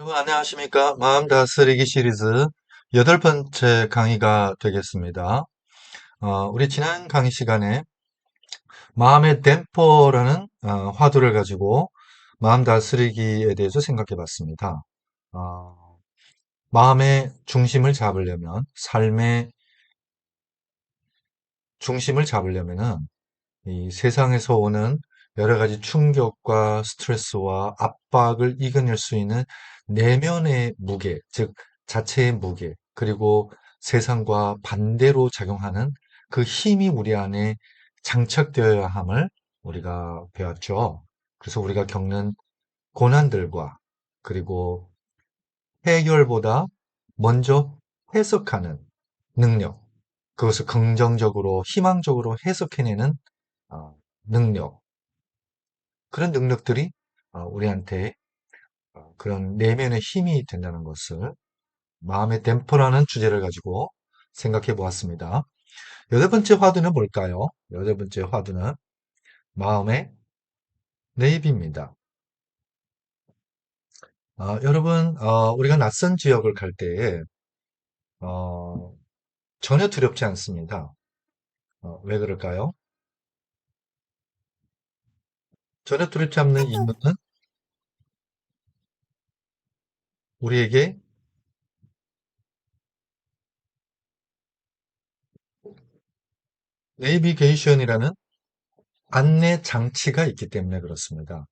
여러분 안녕하십니까? 마음 다스리기 시리즈 8번째 강의가 되겠습니다. 우리 지난 강의 시간에 마음의 댐퍼라는 화두를 가지고 마음 다스리기에 대해서 생각해 봤습니다. 마음의 중심을 잡으려면, 삶의 중심을 잡으려면은 이 세상에서 오는 여러 가지 충격과 스트레스와 압박을 이겨낼 수 있는 내면의 무게, 즉 자체의 무게, 그리고 세상과 반대로 작용하는 그 힘이 우리 안에 장착되어야 함을 우리가 배웠죠. 그래서 우리가 겪는 고난들과 그리고 해결보다 먼저 해석하는 능력, 그것을 긍정적으로, 희망적으로 해석해내는 어, 능력, 그런 능력들이 우리한테 그런 내면의 힘이 된다는 것을 마음의 댐퍼라는 주제를 가지고 생각해 보았습니다. 여덟 번째 화두는 뭘까요? 여덟 번째 화두는 마음의 내입입니다. 여러분, 우리가 낯선 지역을 갈 때에 어, 전혀 두렵지 않습니다. 왜 그럴까요? 전혀 두렵지 않는 이유는 우리에게 내비게이션이라는 안내 장치가 있기 때문에 그렇습니다.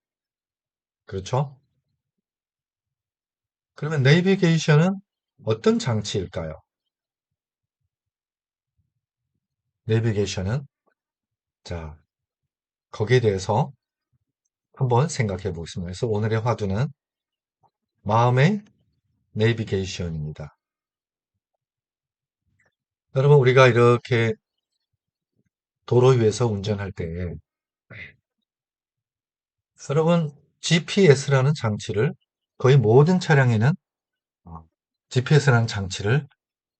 그렇죠? 그러면 내비게이션은 어떤 장치일까요? 내비게이션은 자, 거기에 대해서 한번 생각해 보겠습니다. 그래서 오늘의 화두는 마음의 내비게이션입니다. 여러분, 우리가 이렇게 도로 위에서 운전할 때 여러분 GPS라는 장치를 거의 모든 차량에는 GPS라는 장치를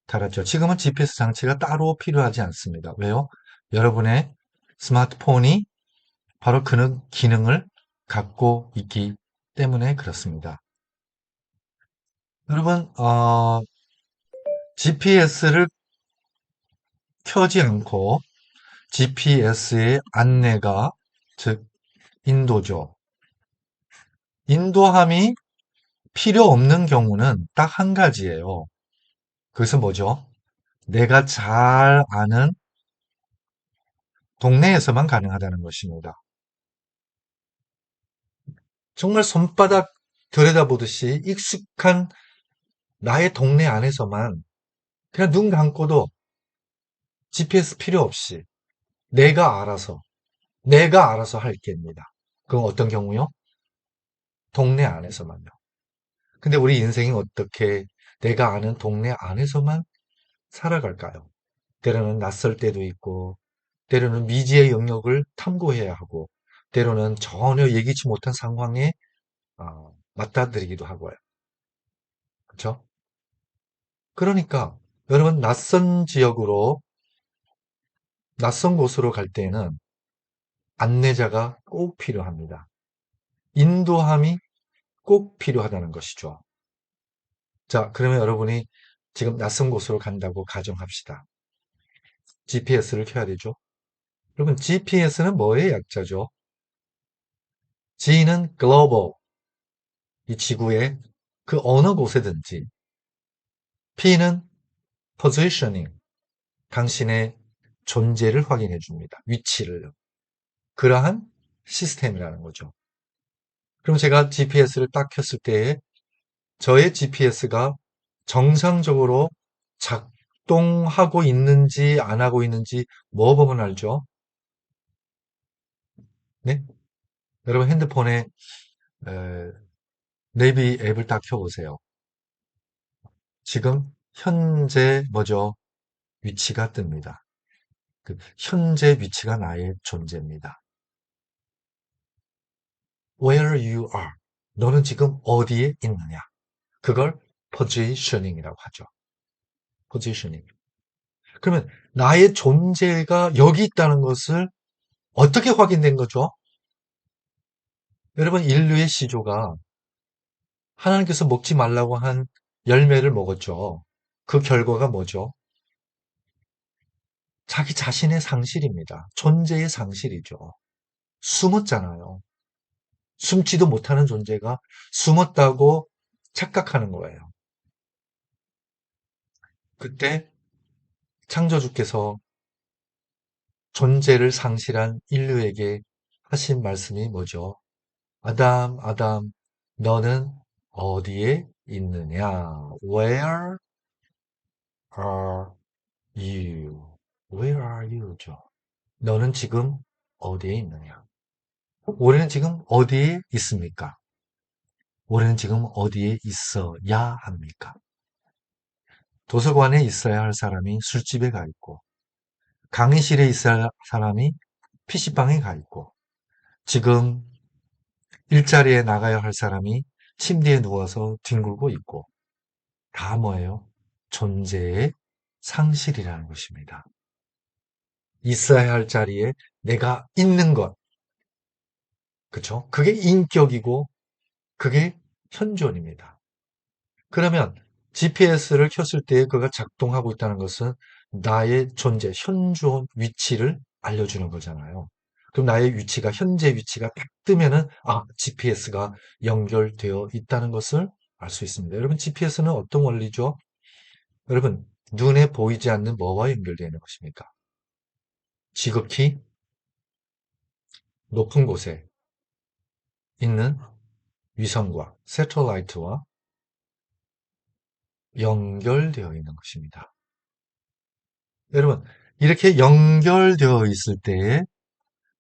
달았죠. 지금은 GPS 장치가 따로 필요하지 않습니다. 왜요? 여러분의 스마트폰이 바로 그 기능을 갖고 있기 때문에 그렇습니다. 여러분, GPS를 켜지 않고 GPS의 안내가, 즉, 인도죠. 인도함이 필요 없는 경우는 딱 한 가지예요. 그것은 뭐죠? 내가 잘 아는 동네에서만 가능하다는 것입니다. 정말 손바닥 들여다보듯이 익숙한 나의 동네 안에서만 그냥 눈 감고도 GPS 필요 없이 내가 알아서 할 게입니다. 그건 어떤 경우요? 동네 안에서만요. 근데 우리 인생이 어떻게 내가 아는 동네 안에서만 살아갈까요? 때로는 낯설 때도 있고, 때로는 미지의 영역을 탐구해야 하고, 때로는 전혀 예기치 못한 상황에 맞닥뜨리기도 하고요. 그렇죠? 그러니까 여러분 낯선 지역으로, 낯선 곳으로 갈 때에는 안내자가 꼭 필요합니다. 인도함이 꼭 필요하다는 것이죠. 자, 그러면 여러분이 지금 낯선 곳으로 간다고 가정합시다. GPS를 켜야 되죠. 여러분, GPS는 뭐의 약자죠? G는 글로벌, 이 지구의 그 어느 곳에든지. P는 positioning, 당신의 존재를 확인해 줍니다. 위치를. 그러한 시스템이라는 거죠. 그럼 제가 GPS를 딱 켰을 때에 저의 GPS가 정상적으로 작동하고 있는지 안 하고 있는지 뭐 보면 알죠? 네? 여러분 핸드폰에 에, 내비 앱을 딱 켜보세요. 지금 현재 뭐죠? 위치가 뜹니다. 그 현재 위치가 나의 존재입니다. Where you are. 너는 지금 어디에 있느냐? 그걸 positioning이라고 하죠. positioning. 그러면 나의 존재가 여기 있다는 것을 어떻게 확인된 거죠? 여러분 인류의 시조가 하나님께서 먹지 말라고 한 열매를 먹었죠. 그 결과가 뭐죠? 자기 자신의 상실입니다. 존재의 상실이죠. 숨었잖아요. 숨지도 못하는 존재가 숨었다고 착각하는 거예요. 그때 창조주께서 존재를 상실한 인류에게 하신 말씀이 뭐죠? 아담, 아담, 너는 어디에 있느냐? Where are you? Where are you죠? 너는 지금 어디에 있느냐? 우리는 지금 어디에 있습니까? 우리는 지금 어디에 있어야 합니까? 도서관에 있어야 할 사람이 술집에 가 있고, 강의실에 있어야 할 사람이 PC방에 가 있고, 지금 일자리에 나가야 할 사람이 침대에 누워서 뒹굴고 있고, 다 뭐예요? 존재의 상실이라는 것입니다. 있어야 할 자리에 내가 있는 것, 그쵸? 그게 인격이고, 그게 현존입니다. 그러면 GPS를 켰을 때 그가 작동하고 있다는 것은 나의 존재, 현존 위치를 알려주는 거잖아요. 그럼 나의 위치가, 현재 위치가 딱 뜨면은, 아, GPS가 연결되어 있다는 것을 알 수 있습니다. 여러분, GPS는 어떤 원리죠? 여러분, 눈에 보이지 않는 뭐와 연결되어 있는 것입니까? 지극히 높은 곳에 있는 위성과 새털라이트와 연결되어 있는 것입니다. 여러분, 이렇게 연결되어 있을 때에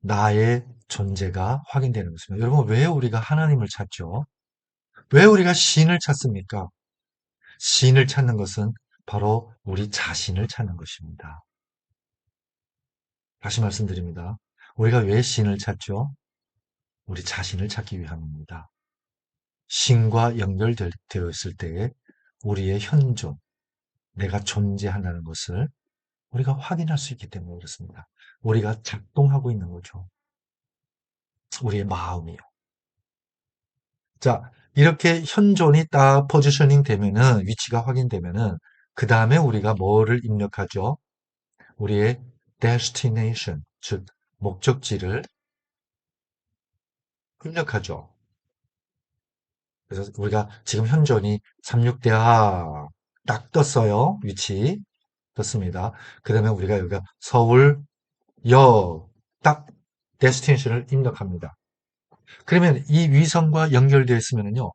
나의 존재가 확인되는 것입니다. 여러분, 왜 우리가 하나님을 찾죠? 왜 우리가 신을 찾습니까? 신을 찾는 것은 바로 우리 자신을 찾는 것입니다. 다시 말씀드립니다. 우리가 왜 신을 찾죠? 우리 자신을 찾기 위함입니다. 신과 연결되어 있을 때에 우리의 현존, 내가 존재한다는 것을 우리가 확인할 수 있기 때문에 그렇습니다. 우리가 작동하고 있는 거죠. 우리의 마음이요. 자, 이렇게 현존이 딱 포지셔닝 되면은, 위치가 확인되면은, 그 다음에 우리가 뭐를 입력하죠? 우리의 destination, 즉, 목적지를 입력하죠. 그래서 우리가 지금 현존이 36대하 딱 떴어요. 위치 떴습니다. 그러면 우리가 여기가 서울역 딱 데스티네이션을 입력합니다. 그러면 이 위성과 연결되어 있으면요.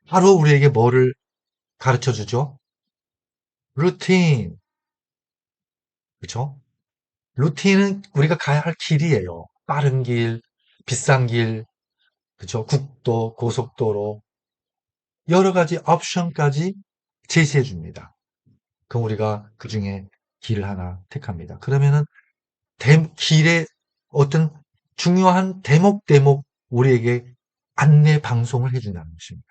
바로 우리에게 뭐를 가르쳐 주죠? 루틴. 그렇죠? 루틴은 우리가 가야 할 길이에요. 빠른 길, 비싼 길, 그렇죠? 국도, 고속도로 여러 가지 옵션까지 제시해 줍니다. 그럼 우리가 그 중에 길을 하나 택합니다. 그러면은 길의 어떤 중요한 대목 우리에게 안내 방송을 해준다는 것입니다.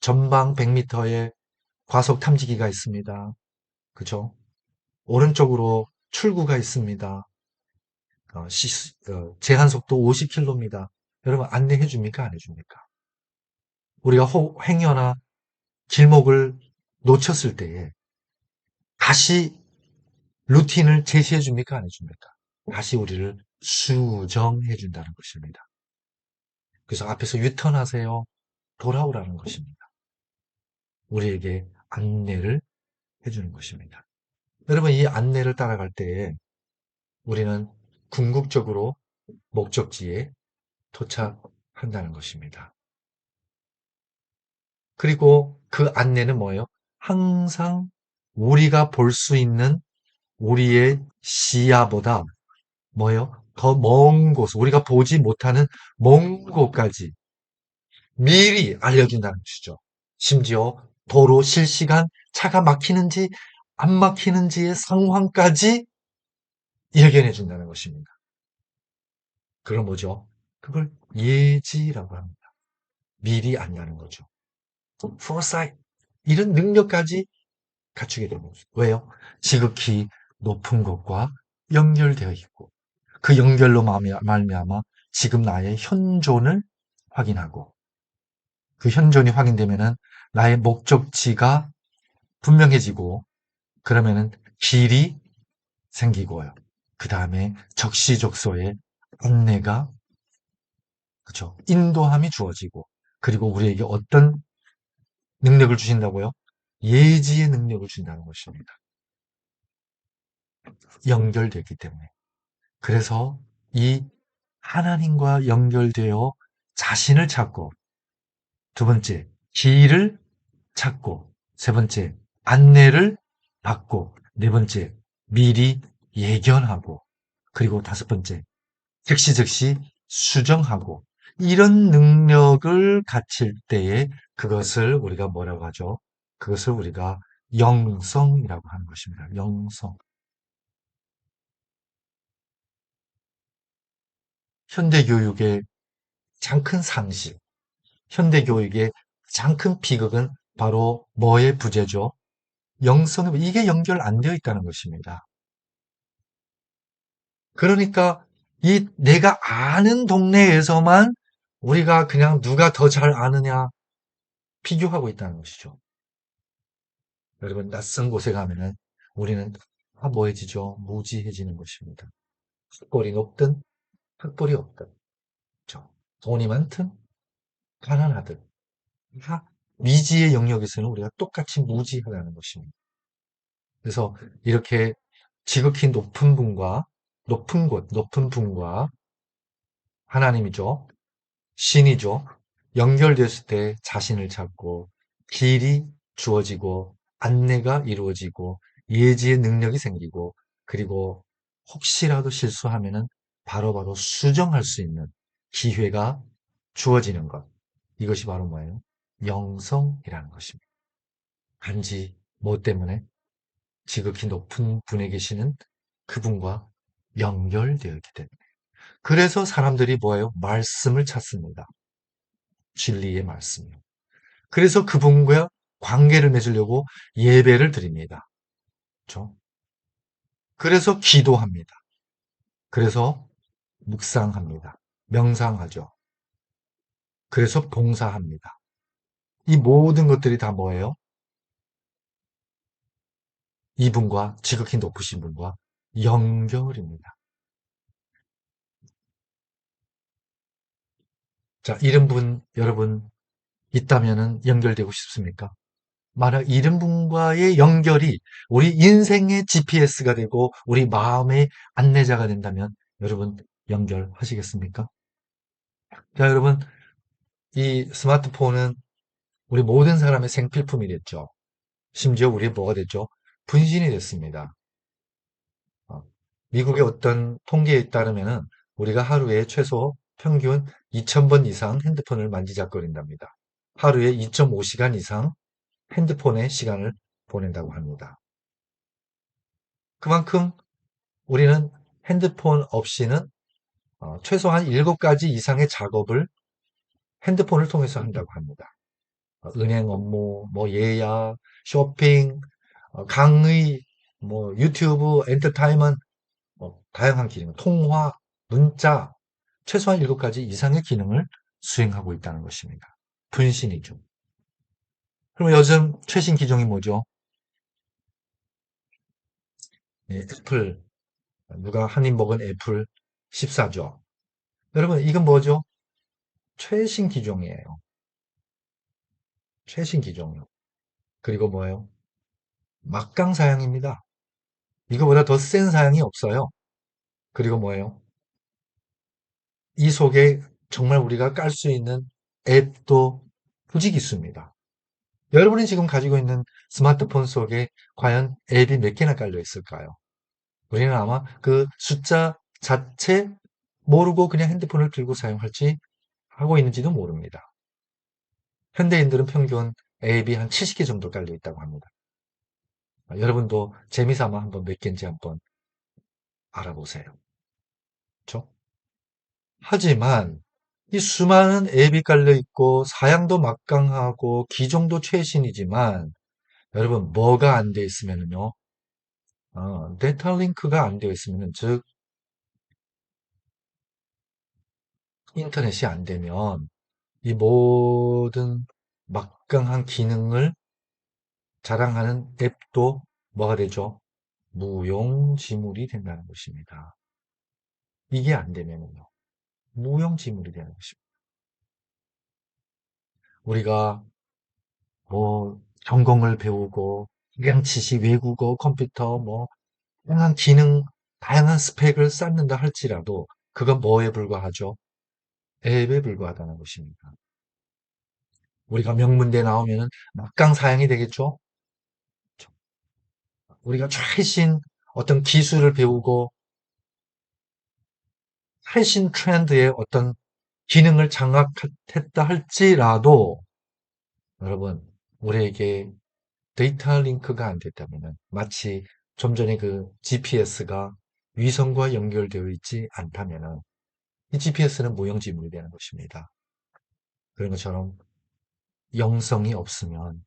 전방 100m에 과속 탐지기가 있습니다. 그죠? 오른쪽으로 출구가 있습니다. 제한 속도 50km입니다. 여러분 안내해 줍니까? 안 해줍니까? 우리가 행여나 길목을 놓쳤을 때에 다시 루틴을 제시해 줍니까? 안 해줍니까? 다시 우리를 수정해 준다는 것입니다. 그래서 앞에서 유턴하세요. 돌아오라는 것입니다. 우리에게 안내를 해주는 것입니다. 여러분 이 안내를 따라갈 때에 우리는 궁극적으로 목적지에 도착한다는 것입니다. 그리고 그 안내는 뭐예요? 항상 우리가 볼 수 있는 우리의 시야보다 뭐예요? 더 먼 곳, 우리가 보지 못하는 먼 곳까지 미리 알려준다는 것이죠. 심지어 도로 실시간 차가 막히는지 안 막히는지의 상황까지 예견해 준다는 것입니다. 그건 뭐죠? 그걸 예지라고 합니다. 미리 안다는 거죠. foresight 이런 능력까지 갖추게 되는 거죠. 왜요? 지극히 높은 것과 연결되어 있고 그 연결로 말미암아 지금 나의 현존을 확인하고 그 현존이 확인되면은 나의 목적지가 분명해지고, 그러면은 길이 생기고요. 그 다음에 적시적소의 안내가, 그쵸, 인도함이 주어지고, 그리고 우리에게 어떤 능력을 주신다고요? 예지의 능력을 준다는 것입니다. 연결되기 때문에. 그래서 이 하나님과 연결되어 자신을 찾고, 두 번째, 길을 찾고, 세 번째, 안내를 받고, 네 번째, 미리 예견하고, 그리고 다섯 번째, 즉시 수정하고, 이런 능력을 갖출 때에 그것을 우리가 뭐라고 하죠? 그것을 우리가 영성이라고 하는 것입니다. 영성. 현대교육의 가장 큰 상실, 현대교육의 가장 큰 비극은 바로 뭐의 부재죠? 영성, 이게 연결 안 되어 있다는 것입니다. 그러니까 이 내가 아는 동네에서만 우리가 그냥 누가 더 잘 아느냐 비교하고 있다는 것이죠. 여러분, 낯선 곳에 가면은 우리는 다 뭐해지죠? 무지해지는 것입니다. 학벌이 높든 학벌이 없든, 그렇죠? 돈이 많든 가난하든 다 미지의 영역에서는 우리가 똑같이 무지하다는 것입니다. 그래서 이렇게 지극히 높은 분과 하나님이죠. 신이죠. 연결됐을 때 자신을 찾고 길이 주어지고 안내가 이루어지고 예지의 능력이 생기고, 그리고 혹시라도 실수하면은 바로바로 수정할 수 있는 기회가 주어지는 것. 이것이 바로 뭐예요? 영성이라는 것입니다. 단지 뭐 때문에? 지극히 높은 분에 계시는 그분과 연결되어 있기 때문에. 그래서 사람들이 뭐예요? 말씀을 찾습니다. 진리의 말씀이요. 그래서 그분과 관계를 맺으려고 예배를 드립니다. 그렇죠? 그래서 기도합니다. 그래서 묵상합니다. 명상하죠. 그래서 봉사합니다. 이 모든 것들이 다 뭐예요? 이분과, 지극히 높으신 분과 연결입니다. 자, 이런 분 여러분 있다면은 연결되고 싶습니까? 만약 이런 분과의 연결이 우리 인생의 GPS가 되고 우리 마음의 안내자가 된다면 여러분 연결하시겠습니까? 자, 여러분, 이 스마트폰은 우리 모든 사람의 생필품이 됐죠. 심지어 우리 뭐가 됐죠? 분신이 됐습니다. 어, 미국의 어떤 통계에 따르면은 우리가 하루에 최소 평균 2000번 이상 핸드폰을 만지작거린답니다. 하루에 2.5시간 이상 핸드폰에 시간을 보낸다고 합니다. 그만큼 우리는 핸드폰 없이는 최소한 7가지 이상의 작업을 핸드폰을 통해서 한다고 합니다. 은행 업무, 뭐 예약, 쇼핑, 강의, 뭐 유튜브, 엔터테인먼트, 뭐 다양한 기능, 통화, 문자, 최소한 7가지 이상의 기능을 수행하고 있다는 것입니다. 분신이죠. 그럼 요즘 최신 기종이 뭐죠? 네, 애플, 누가 한 입 먹은 애플 14죠. 여러분, 이건 뭐죠? 최신 기종이에요. 최신 기종이요. 그리고 뭐예요? 막강 사양입니다. 이거보다 더 센 사양이 없어요. 그리고 뭐예요? 이 속에 정말 우리가 깔 수 있는 앱도 부지기수입니다. 여러분이 지금 가지고 있는 스마트폰 속에 과연 앱이 몇 개나 깔려 있을까요? 우리는 아마 그 숫자 자체 모르고 그냥 핸드폰을 들고 사용할지 하고 있는지도 모릅니다. 현대인들은 평균 앱이 한 70개 정도 깔려 있다고 합니다. 여러분도 재미삼아 한번 몇 개인지 한번 알아보세요. 그렇죠? 하지만 이 수많은 앱이 깔려 있고 사양도 막강하고 기종도 최신이지만 여러분 뭐가 안 되어 있으면요, 데이터 링크가 안 되어 있으면, 즉 인터넷이 안 되면 이 모든 막강한 기능을 자랑하는 앱도 뭐가 되죠? 무용지물이 된다는 것입니다. 이게 안 되면요. 무용지물이 되는 것입니다. 우리가 뭐 전공을 배우고 그냥 지식, 외국어, 컴퓨터, 뭐 다양한 기능, 다양한 스펙을 쌓는다 할지라도 그건 뭐에 불과하죠? 앱에 불과하다는 것입니다. 우리가 명문대 나오면은 막강 사양이 되겠죠? 우리가 최신 어떤 기술을 배우고 최신 트렌드의 어떤 기능을 장악했다 할지라도 여러분 우리에게 데이터 링크가 안 됐다면 마치 좀 전에 그 GPS가 위성과 연결되어 있지 않다면 이 GPS는 무용지물이 되는 것입니다. 그런 것처럼 영성이 없으면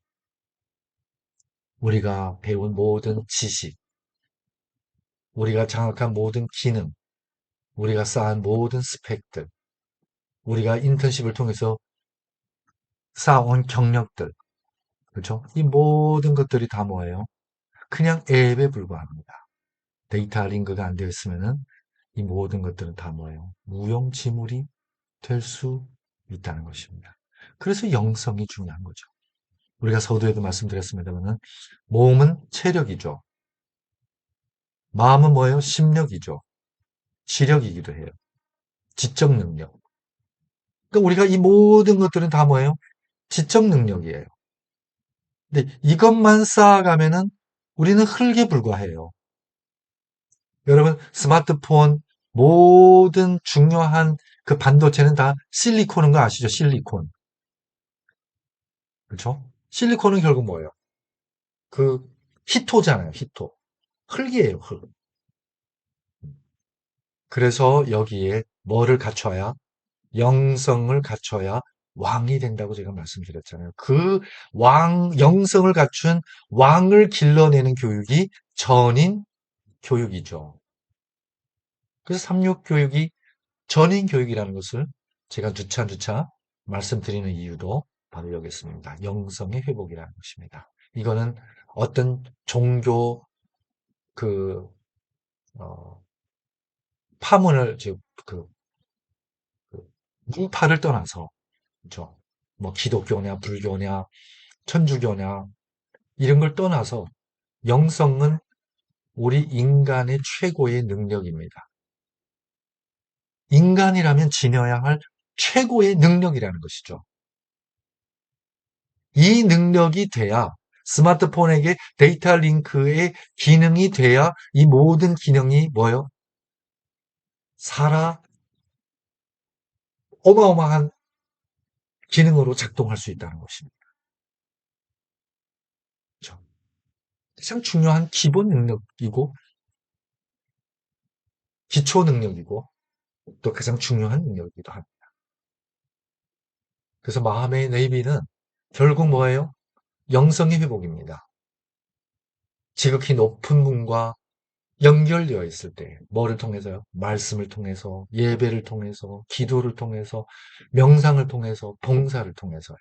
우리가 배운 모든 지식, 우리가 장악한 모든 기능, 우리가 쌓은 모든 스펙들, 우리가 인턴십을 통해서 쌓아온 경력들, 그렇죠? 이 모든 것들이 다 뭐예요? 그냥 앱에 불과합니다. 데이터 링크가 안 되어 있으면은 이 모든 것들은 다 뭐예요? 무용지물이 될 수 있다는 것입니다. 그래서 영성이 중요한 거죠. 우리가 서두에도 말씀드렸습니다만은 몸은 체력이죠. 마음은 뭐예요? 심력이죠. 지력이기도 해요. 지적 능력. 그러니까 우리가 이 모든 것들은 다 뭐예요? 지적 능력이에요. 근데 이것만 쌓아가면은 우리는 흙에 불과해요. 여러분, 스마트폰 모든 중요한 그 반도체는 다 실리콘인 거 아시죠? 실리콘. 그렇죠? 실리콘은 결국 뭐예요? 그 히토잖아요. 히토. 흙이에요. 흙. 그래서 여기에 뭐를 갖춰야 영성을 갖춰야 왕이 된다고 제가 말씀드렸잖아요. 그 영성을 갖춘 왕을 길러내는 교육이 전인 교육이죠. 그래서 삼육교육이 전인 교육이라는 것을 제가 누차 말씀드리는 이유도 바로 여기 있습니다. 영성의 회복이라는 것입니다. 이거는 어떤 종교 그 어, 파문을 지금 그 문파를 떠나서 그죠? 뭐 기독교냐 불교냐 천주교냐 이런 걸 떠나서 영성은 우리 인간의 최고의 능력입니다. 인간이라면 지녀야 할 최고의 능력이라는 것이죠. 이 능력이 돼야 스마트폰에게 데이터 링크의 기능이 돼야 이 모든 기능이 뭐요? 살아 어마어마한 기능으로 작동할 수 있다는 것입니다. 그렇죠? 가장 중요한 기본 능력이고 기초 능력이고 또 가장 중요한 능력이기도 합니다. 그래서 마음의 네이비는 결국 뭐예요? 영성의 회복입니다. 지극히 높은 분과 연결되어 있을 때 뭐를 통해서요? 말씀을 통해서 예배를 통해서 기도를 통해서 명상을 통해서 봉사를 통해서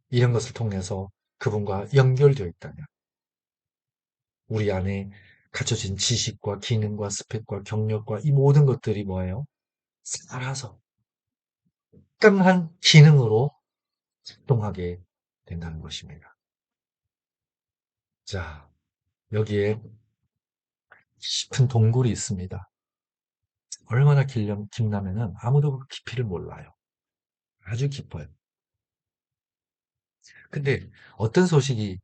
이런 것을 통해서 그분과 연결되어 있다면 우리 안에 갖춰진 지식과 기능과 스펙과 경력과 이 모든 것들이 뭐예요? 살아서 깡한 기능으로 작동하게 된다는 것입니다. 자, 여기에 깊은 동굴이 있습니다. 얼마나 깊냐면은 아무도 그 깊이를 몰라요. 아주 깊어요. 근데 어떤 소식이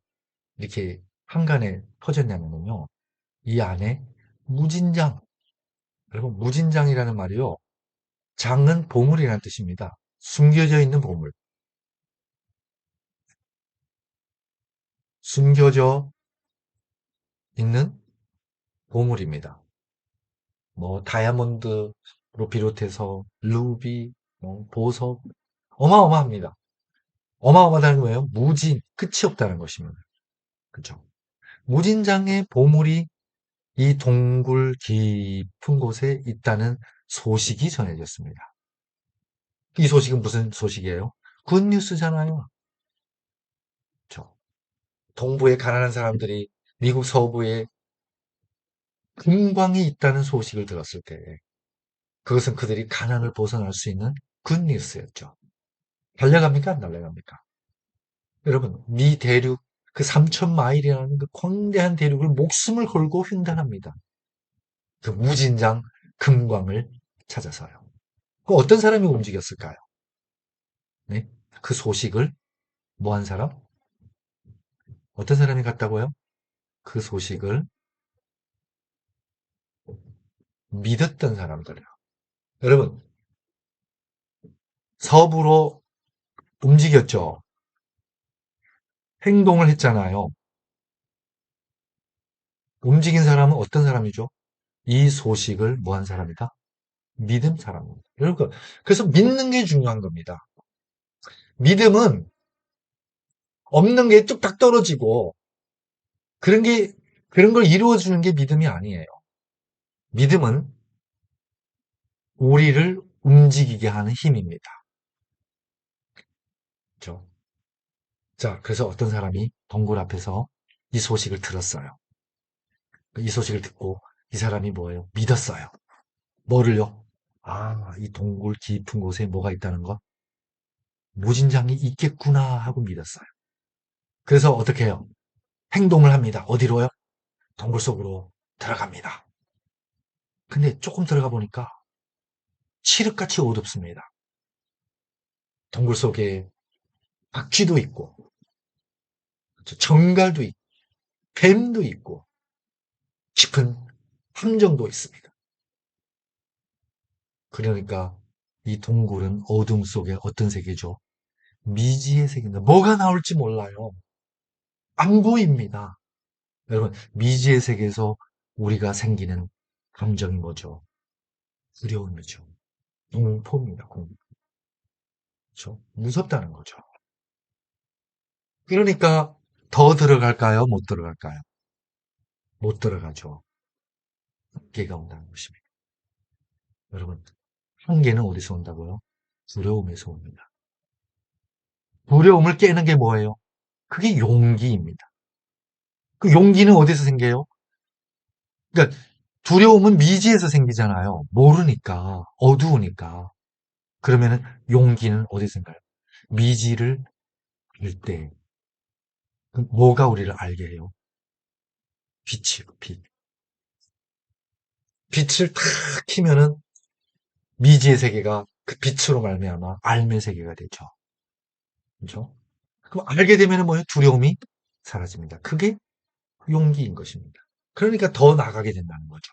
이렇게 한간에 퍼졌냐면요. 이 안에 무진장, 여러분 무진장이라는 말이요. 장은 보물이라는 뜻입니다. 숨겨져 있는 보물. 숨겨져 있는 보물입니다. 뭐 다이아몬드로 비롯해서 루비, 뭐 보석 어마어마합니다. 어마어마하다는 거예요. 무진, 끝이 없다는 것입니다. 그렇죠? 무진장의 보물이 이 동굴 깊은 곳에 있다는 소식이 전해졌습니다. 이 소식은 무슨 소식이에요? 굿뉴스잖아요. 그렇죠? 동부의 가난한 사람들이 미국 서부에 금광이 있다는 소식을 들었을 때 그것은 그들이 가난을 벗어날 수 있는 굿뉴스였죠. 달려갑니까? 안 달려갑니까? 여러분, 미 대륙 그 3천 마일이라는 그 광대한 대륙을 목숨을 걸고 횡단합니다. 그 무진장 금광을 찾아서요. 그 어떤 사람이 움직였을까요? 네? 그 소식을 뭐 한 사람? 어떤 사람이 갔다고요? 그 소식을 믿었던 사람들이에요. 여러분, 서부로 움직였죠. 행동을 했잖아요. 움직인 사람은 어떤 사람이죠? 이 소식을 뭐 한 사람이다? 믿음 사람입니다. 여러분, 그래서 믿는 게 중요한 겁니다. 믿음은 없는 게 뚝딱 떨어지고 그런 게 그런 걸 이루어주는 게 믿음이 아니에요. 믿음은 우리를 움직이게 하는 힘입니다. 그렇죠? 자, 그래서 어떤 사람이 동굴 앞에서 이 소식을 들었어요. 이 소식을 듣고 이 사람이 뭐예요? 믿었어요. 뭐를요? 아, 이 동굴 깊은 곳에 뭐가 있다는 거? 무진장이 있겠구나 하고 믿었어요. 그래서 어떻게 해요? 행동을 합니다. 어디로요? 동굴 속으로 들어갑니다. 근데 조금 들어가 보니까 칠흑같이 어둡습니다. 동굴 속에 박쥐도 있고, 정갈도 있고, 뱀도 있고, 깊은 함정도 있습니다. 그러니까 이 동굴은 어둠 속에 어떤 세계죠? 미지의 세계입니다. 뭐가 나올지 몰라요. 안 보입니다. 여러분, 미지의 세계에서 우리가 생기는 감정이 뭐죠? 두려움이죠. 공포입니다. 공포. 그렇죠? 무섭다는 거죠. 그러니까 더 들어갈까요? 못 들어갈까요? 못 들어가죠. 한계가 온다는 것입니다. 여러분, 한계는 어디서 온다고요? 두려움에서 옵니다. 두려움을 깨는 게 뭐예요? 그게 용기입니다. 그 용기는 어디서 생겨요? 그러니까 두려움은 미지에서 생기잖아요. 모르니까, 어두우니까. 그러면은 용기는 어디서 생겨요? 미지를 알 때, 뭐가 우리를 알게 해요? 빛이요, 빛. 빛을 탁 키면은 미지의 세계가 그 빛으로 말미암아 알의 세계가 되죠. 그렇죠? 그럼 알게 되면은 뭐예요? 두려움이 사라집니다. 그게 용기인 것입니다. 그러니까 더 나가게 된다는 거죠.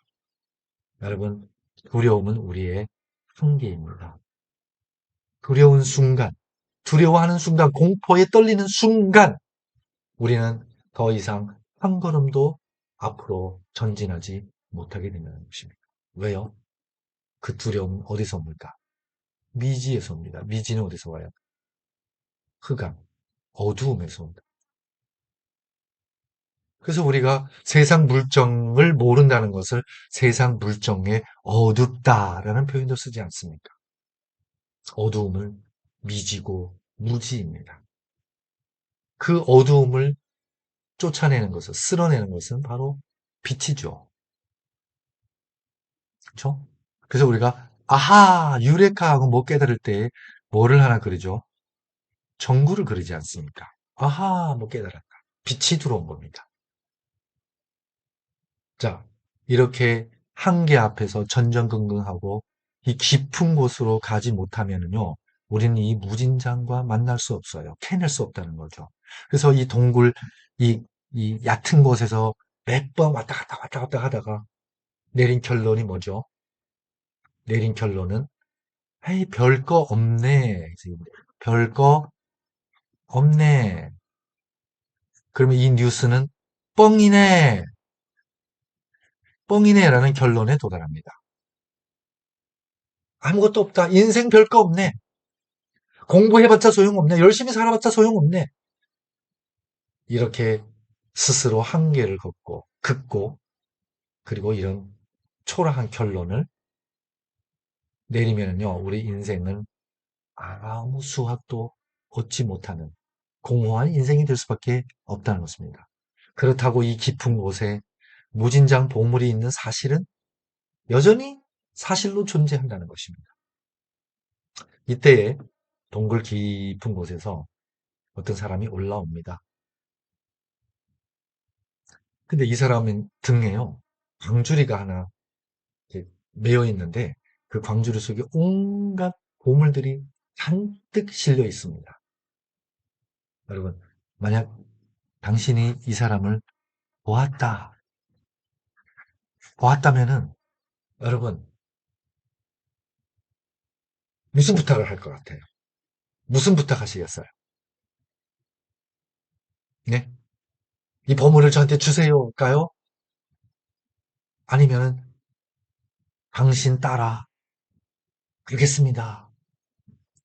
여러분, 두려움은 우리의 한계입니다. 두려운 순간, 두려워하는 순간, 공포에 떨리는 순간, 우리는 더 이상 한 걸음도 앞으로 전진하지 못하게 된다는 것입니다. 왜요? 그 두려움은 어디서 옵니까? 미지에서 옵니다. 미지는 어디서 와요? 흑암, 어두움에서 온다. 그래서 우리가 세상 물정을 모른다는 것을 세상 물정에 어둡다라는 표현도 쓰지 않습니까? 어두움은 미지고 무지입니다. 그 어두움을 쫓아내는 것을, 쓸어내는 것은 바로 빛이죠. 그렇죠? 그래서 우리가 아하, 유레카 하고 못 깨달을 때 뭐를 하나 그리죠? 전구를 그리지 않습니까? 아하, 못 깨달았다. 빛이 들어온 겁니다. 자, 이렇게 한계 앞에서 전전긍긍하고 이 깊은 곳으로 가지 못하면은요, 우리는 이 무진장과 만날 수 없어요. 캐낼 수 없다는 거죠. 그래서 이 동굴, 이, 이 얕은 곳에서 몇 번 왔다 갔다 하다가 내린 결론이 뭐죠? 내린 결론은, 에이, 별거 없네. 별거 없네. 그러면 이 뉴스는 뻥이네. 뻥이네라는 결론에 도달합니다. 아무것도 없다. 인생 별거 없네. 공부해봤자 소용없네. 열심히 살아봤자 소용없네. 이렇게 스스로 한계를 긋고, 그리고 이런 초라한 결론을 내리면요, 우리 인생은 아무 수확도 얻지 못하는 공허한 인생이 될 수밖에 없다는 것입니다. 그렇다고 이 깊은 곳에 무진장 보물이 있는 사실은 여전히 사실로 존재한다는 것입니다. 이때에 동굴 깊은 곳에서 어떤 사람이 올라옵니다. 근데 이 사람은 등에요, 광주리가 하나 이렇게 매여 있는데 그 광주리 속에 온갖 보물들이 잔뜩 실려 있습니다. 여러분, 만약 당신이 이 사람을 보았다, 보았다면은 여러분 무슨 부탁을 할 것 같아요? 무슨 부탁하시겠어요? 네? 이 보물을 저한테 주세요일까요? 아니면 당신 따라 그러겠습니다.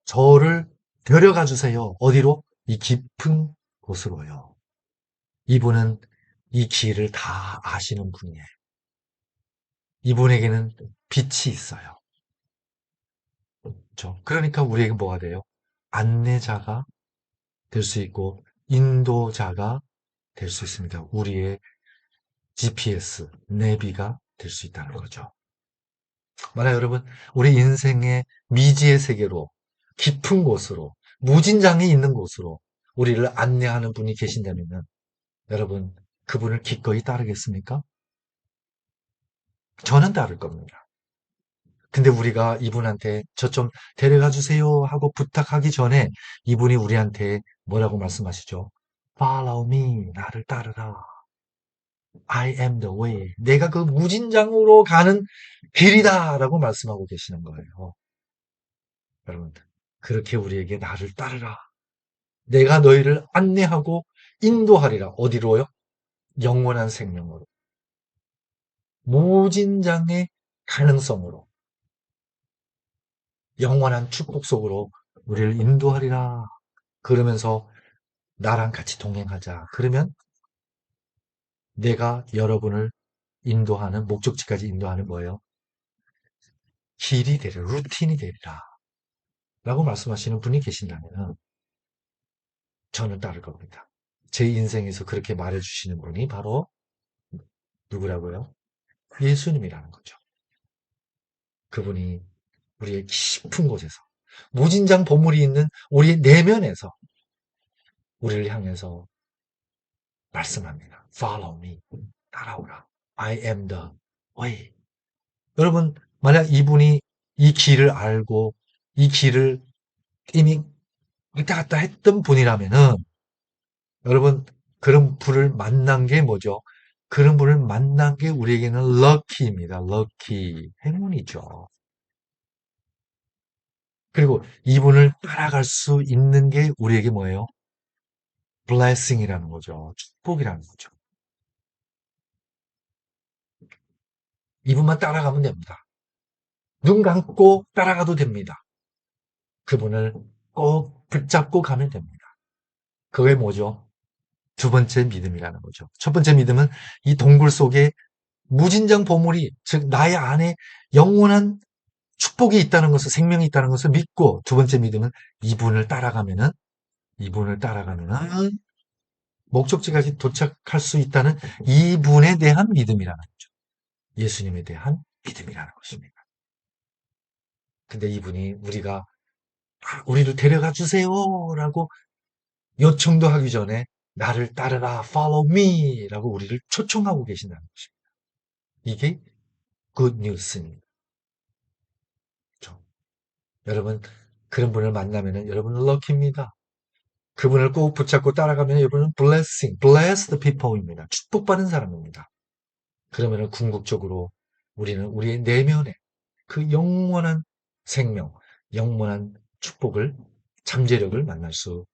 저를 데려가 주세요. 어디로? 이 깊은 곳으로요. 이분은 이 길을 다 아시는 분이에요. 이분에게는 빛이 있어요. 그렇죠? 그러니까 우리에게 뭐가 돼요? 안내자가 될 수 있고 인도자가 될 수 있습니다. 우리의 GPS, 내비가 될 수 있다는 거죠. 만약 여러분, 우리 인생의 미지의 세계로, 깊은 곳으로, 무진장이 있는 곳으로 우리를 안내하는 분이 계신다면 여러분, 그분을 기꺼이 따르겠습니까? 저는 따를 겁니다. 근데 우리가 이분한테 저 좀 데려가 주세요 하고 부탁하기 전에 이분이 우리한테 뭐라고 말씀하시죠? Follow me, 나를 따르라. I am the way. 내가 그 무진장으로 가는 길이다 라고 말씀하고 계시는 거예요. 여러분, 그렇게 우리에게 나를 따르라. 내가 너희를 안내하고 인도하리라. 어디로요? 영원한 생명으로. 무진장의 가능성으로. 영원한 축복 속으로 우리를 인도하리라. 그러면서 나랑 같이 동행하자. 그러면 내가 여러분을 인도하는, 목적지까지 인도하는 거예요. 길이 되리라. 루틴이 되리라. 라고 말씀하시는 분이 계신다면 저는 따를 겁니다. 제 인생에서 그렇게 말해주시는 분이 바로 누구라고요? 예수님이라는 거죠. 그분이 우리의 깊은 곳에서 무진장 보물이 있는 우리 내면에서 우리를 향해서 말씀합니다. Follow me. 따라오라. I am the way. 여러분, 만약 이분이 이 길을 알고 이 길을 이미 왔다 갔다 했던 분이라면은 여러분, 그런 분을 만난 게 뭐죠? 그런 분을 만난 게 우리에게는 럭키입니다. 럭키. 행운이죠. 그리고 이분을 따라갈 수 있는 게 우리에게 뭐예요? blessing이라는 거죠. 축복이라는 거죠. 이분만 따라가면 됩니다. 눈 감고 따라가도 됩니다. 그분을 꼭 붙잡고 가면 됩니다. 그게 뭐죠? 두 번째 믿음이라는 거죠. 첫 번째 믿음은 이 동굴 속에 무진장 보물이, 즉 나의 안에 영원한 축복이 있다는 것을, 생명이 있다는 것을 믿고, 두 번째 믿음은 이분을 따라가면은 목적지까지 도착할 수 있다는 이분에 대한 믿음이라는 거죠. 예수님에 대한 믿음이라는 것입니다. 근데 이분이 우리를 데려가 주세요라고 요청도 하기 전에 나를 따르라, follow me라고 우리를 초청하고 계신다는 것입니다. 이게 good news입니다. 그렇죠? 여러분, 그런 분을 만나면 여러분은 럭키입니다. 그분을 꼭 붙잡고 따라가면 여러분은 bless the people입니다. 축복받은 사람입니다. 그러면 궁극적으로 우리는 우리의 내면에 그 영원한 생명, 영원한 축복을, 잠재력을 만날 수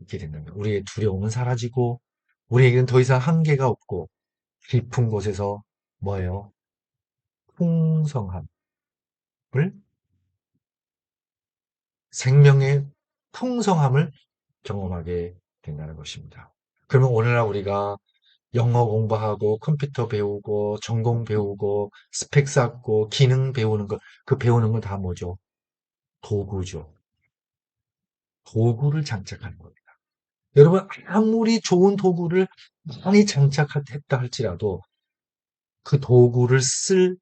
있게 된다는 거예요. 우리의 두려움은 사라지고 우리에게는 더 이상 한계가 없고 깊은 곳에서 뭐예요? 풍성함을, 생명의 풍성함을 경험하게 된다는 것입니다. 그러면 오늘날 우리가 영어 공부하고 컴퓨터 배우고 전공 배우고 스펙 쌓고 기능 배우는 것, 그 배우는 건 다 뭐죠? 도구죠. 도구를 장착하는 겁니다. 여러분, 아무리 좋은 도구를 많이 장착했다 할지라도 그 도구를 쓸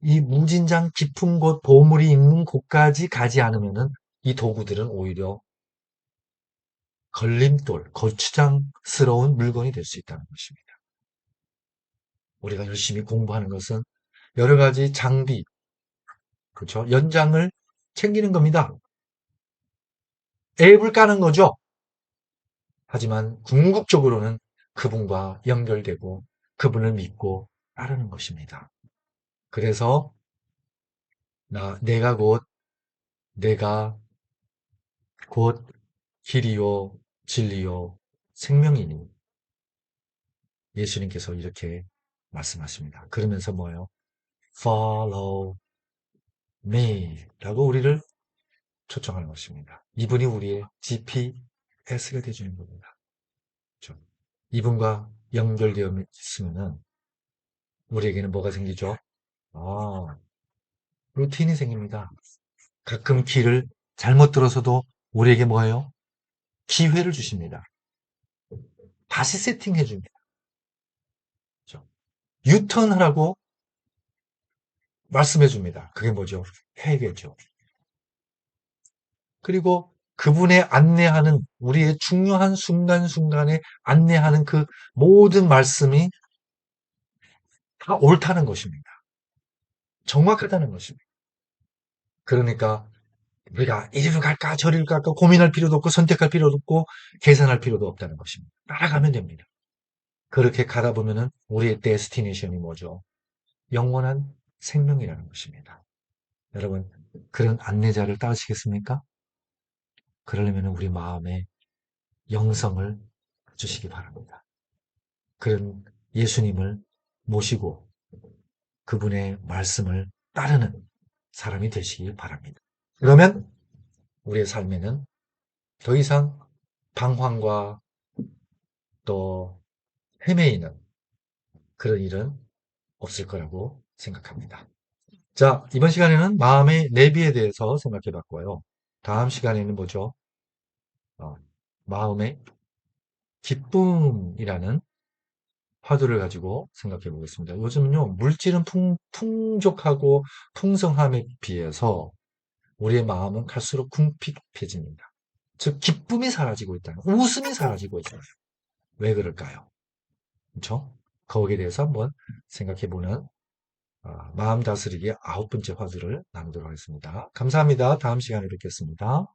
이 무진장 깊은 곳, 보물이 있는 곳까지 가지 않으면은 이 도구들은 오히려 걸림돌, 거추장스러운 물건이 될 수 있다는 것입니다. 우리가 열심히 공부하는 것은 여러 가지 장비, 그렇죠? 연장을 챙기는 겁니다. 앱을 까는 거죠. 하지만 궁극적으로는 그분과 연결되고 그분을 믿고 따르는 것입니다. 그래서 내가 곧 길이요 진리요 생명이니 예수님께서 이렇게 말씀하십니다. 그러면서 뭐예요? Follow me 라고 우리를 초청하는 것입니다. 이분이 우리의 GPS가 되어주는 겁니다. 그렇죠? 이분과 연결되어 있으면 우리에게는 뭐가 생기죠? 아, 루틴이 생깁니다. 가끔 길을 잘못 들어서도 우리에게 뭐예요? 기회를 주십니다. 다시 세팅해 줍니다. 그렇죠? 유턴하라고 말씀해 줍니다. 그게 뭐죠? 회개죠. 그리고 그분의 안내하는 우리의 중요한 순간순간에 안내하는 그 모든 말씀이 다 옳다는 것입니다. 정확하다는 것입니다. 그러니까 우리가 이리로 갈까 저리로 갈까 고민할 필요도 없고 선택할 필요도 없고 계산할 필요도 없다는 것입니다. 따라가면 됩니다. 그렇게 가다 보면은 우리의 데스티네이션이 뭐죠? 영원한 생명이라는 것입니다. 여러분, 그런 안내자를 따르시겠습니까? 그러려면 우리 마음에 영성을 주시기 바랍니다. 그런 예수님을 모시고 그분의 말씀을 따르는 사람이 되시길 바랍니다. 그러면 우리의 삶에는 더 이상 방황과 또 헤매이는 그런 일은 없을 거라고 생각합니다. 자, 이번 시간에는 마음의 내비에 대해서 생각해 봤고요. 다음 시간에는 뭐죠? 어, 마음의 기쁨이라는 화두를 가지고 생각해 보겠습니다. 요즘은요, 물질은 풍족하고 풍성함에 비해서 우리의 마음은 갈수록 궁핍해집니다. 즉, 기쁨이 사라지고 있다는, 웃음이 사라지고 있잖아요. 왜 그럴까요? 그렇죠? 거기에 대해서 한번 생각해 보는 마음 다스리기 9번째 화두를 나누도록 하겠습니다. 감사합니다. 다음 시간에 뵙겠습니다.